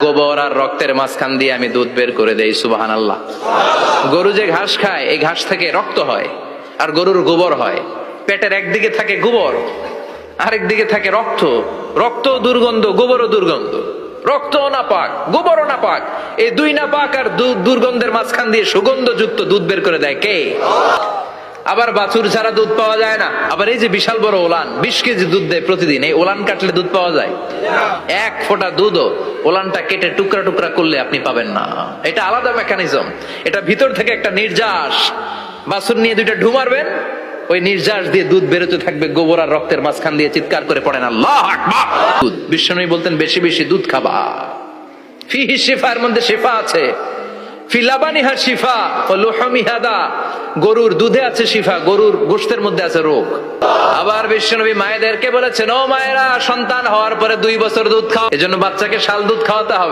গোবর আর রক্তের মাঝখান দিয়ে আমি দুধ বের করে দেই। সুবহানাল্লাহ। গরু যে ঘাস খায়, এই ঘাস থেকে রক্ত হয় আর গরুর গোবর হয়। পেটের একদিকে থাকে গোবর, আরেক দিকে থাকে রক্ত। রক্ত দুর্গন্ধ, গোবরও দুর্গন্ধ। রক্ত নাপাক, গোবরও নাপাক। এই দুই নাপাক আর দুর্গন্ধের মাঝখান দিয়ে সুগন্ধযুক্ত দুধ বের করে দেয় কে? আবার বাছুর ছাড়া দুধ পাওয়া যায় না। আবার এই যে বিশাল বড় ওলান, 20 কেজি দুধ দেয় প্রতিদিন, এই ওলান কাটলে দুধ পাওয়া যায়? এক ফোঁটা দুধও ওলানটা কেটে টুকরা টুকরা করলে আপনি পাবেন না। এটা আলাদা মেকানিজম। এটা ভিতর থেকে একটা নির্যাস। বাছুর নিয়ে দুইটা ঢু মারবেন, ওই নির্যাস দিয়ে দুধ বেরোতে থাকবে গোবর আর রক্তের মাঝখান দিয়ে। চিৎকার করে পড়েন আল্লাহু আকবার। বিশ্বনবী বলতেন বেশি বেশি দুধ খাবা। ফিহি শিফা, এর মধ্যে শিফা আছে। ফি লাবানিহা শিফা ওয়া লুহুমিহা দা, গরুর দুধে আছে শিফা, গরুর গোশতের মধ্যে আছে রোগ। আবার বিশ্বনবী মায়েদেরকে বলেছেন, ও মায়েরা, সন্তান হওয়ার পরে 2 বছর দুধ খাও। এজন্য বাচ্চাকে শাল দুধ খাওয়াতে হবে।